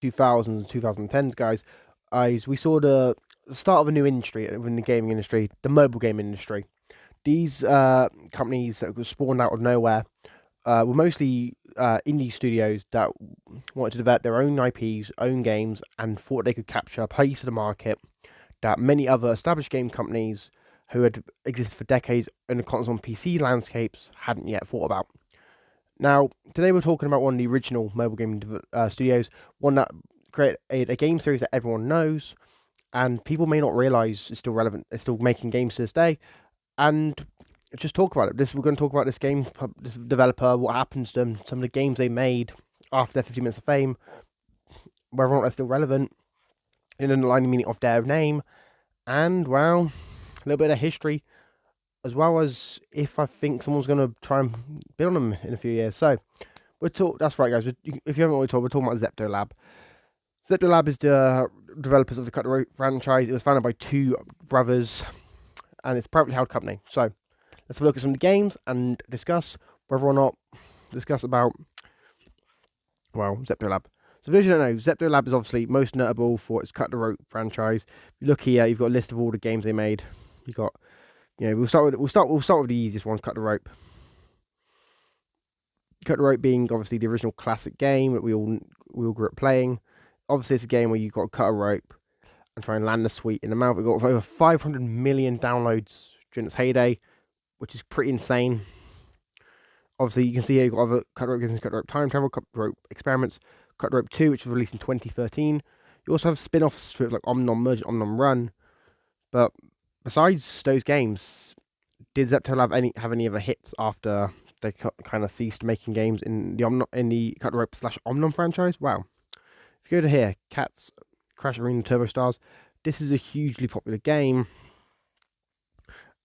2000s and 2010s, guys, is we saw the start of a new industry in the gaming industry, the mobile game industry. These companies that were spawned out of nowhere were mostly indie studios that wanted to develop their own IPs, own games, and thought they could capture a place of the market that many other established game companies who had existed for decades in the console and PC landscapes hadn't yet thought about. Now, today we're talking about one of the original mobile gaming studios, one that created a game series that everyone knows, and people may not realize is still relevant. It's still making games to this day, and just talk about it. We're going to talk about this developer, what happens to them, some of the games they made after their 50 minutes of fame, whether or not they're still relevant, in an underlying meaning of their name, and well, a little bit of history, as well as if I think someone's going to try and bid on them in a few years. So that's right, guys. If you haven't already told, we're talking about Zeptolab. Zeptolab is the developers of the Cut the Rope franchise. It was founded by two brothers, and it's a privately held company. So let's have a look at some of the games and discuss whether or not about Zeptolab. So for those who don't know, Zeptolab is obviously most notable for its Cut the Rope franchise. If you look here, you've got a list of all the games they made. You got, we'll start with the easiest one, Cut the Rope. Cut the Rope being obviously the original classic game that we all grew up playing. Obviously, it's a game where you've got to cut a rope and try and land the sweet in the mouth. It got over 500 million downloads during its heyday, which is pretty insane. Obviously, you can see here you've got other Cut the Rope games, Cut the Rope Time Travel, Cut the Rope Experiments, Cut the Rope 2, which was released in 2013. You also have spin-offs to it like Omnom Merge, Omnom Run. But besides those games, did Zeptolab have any other hits after they kind of ceased making games in the Cut the Rope / Omnom franchise? Wow. If you go to here, Cats, Crash Arena Turbo Stars, this is a hugely popular game,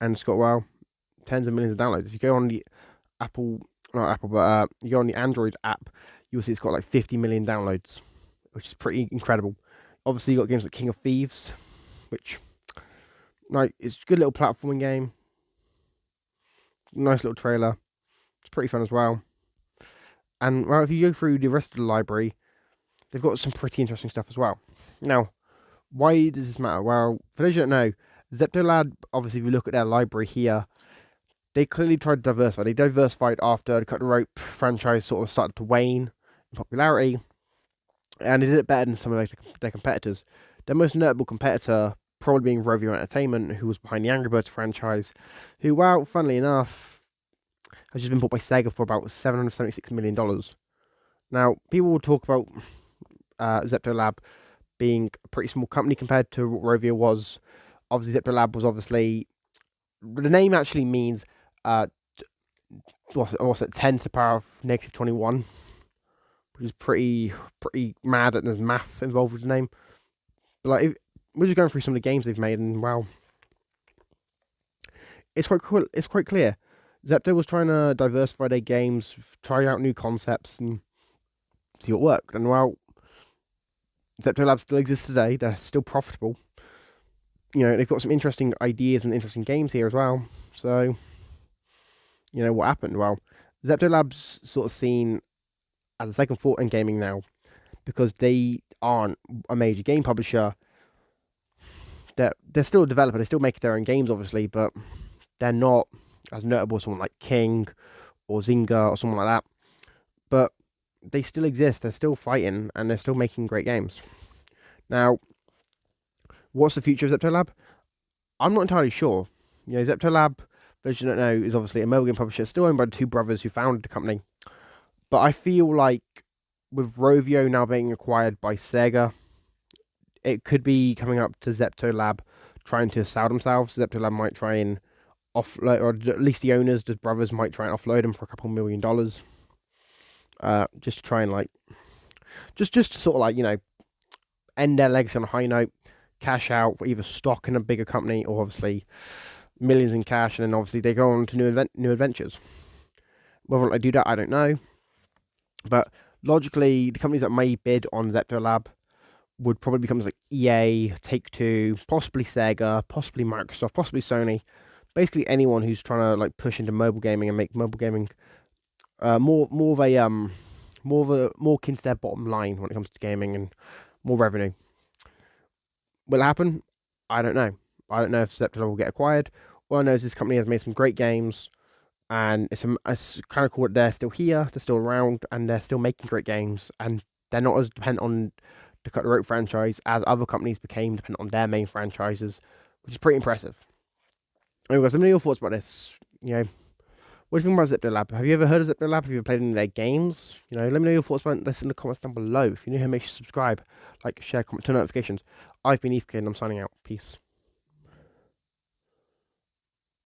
and it's got tens of millions of downloads. If you go on the you go on the Android app, you'll see it's got like 50 million downloads, which is pretty incredible. Obviously, you got games like King of Thieves, which it's a good little platforming game. Nice little trailer. It's pretty fun as well. And if you go through the rest of the library, they've got some pretty interesting stuff as well. Now, why does this matter? Well, for those who don't know, Zeptolab, obviously, if you look at their library here, they clearly tried to diversify. They diversified after the Cut the Rope franchise sort of started to wane in popularity, and they did it better than some of their competitors. Their most notable competitor probably being Rovio Entertainment, who was behind the Angry Birds franchise, who, funnily enough, has just been bought by Sega for about $776 million. Now, people will talk about Zeptolab being a pretty small company compared to what Rovio was. Obviously, Zeptolab was the name actually means what's it, 10 to the power of -21, which is pretty mad that there's math involved with the name. But we're just going through some of the games they've made, and it's quite cool. It's quite clear. Zepto was trying to diversify their games, try out new concepts, and see what worked. And Zeptolab still exists today. They're still profitable. They've got some interesting ideas and interesting games here as well. So, what happened? Well, Zeptolab's sort of seen as a second thought in gaming now because they aren't a major game publisher. They're still a developer. They still make their own games, obviously, but they're not as notable as someone like King or Zynga or someone like that. But they still exist. They're still fighting, and they're still making great games. Now, what's the future of Zeptolab? I'm not entirely sure. Zeptolab, for those you don't know, is obviously a mobile game publisher, still owned by the two brothers who founded the company. But I feel like with Rovio now being acquired by Sega, it could be coming up to Zeptolab trying to sell themselves. Zeptolab might try and offload, or at least the owners, the brothers, might try and offload them for a couple $1 million. Just to try and just to sort of end their legacy on a high note, cash out for either stock in a bigger company or obviously millions in cash, and then obviously they go on to new adventures. Whether they do that, I don't know. But logically, the companies that may bid on Zeptolab would probably become like EA, Take-Two, possibly Sega, possibly Microsoft, possibly Sony. Basically anyone who's trying to push into mobile gaming and make mobile gaming more of a more akin to their bottom line when it comes to gaming and more revenue. Will it happen? I don't know. I don't know if Zeptolab will get acquired. All I know is this company has made some great games, and it's kind of cool that they're still here, they're still around, and they're still making great games, and they're not as dependent on the Cut the Rope franchise as other companies became dependent on their main franchises, which is pretty impressive. Anyway, guys, let me know your thoughts about this. What do you think about Zeptolab? Have you ever heard of Zeptolab? Have you ever played any of their games? Let me know your thoughts about this in the comments down below. If you're new here, make sure to subscribe, like, share, comment, turn on notifications. I've been Ethan, and I'm signing out. Peace.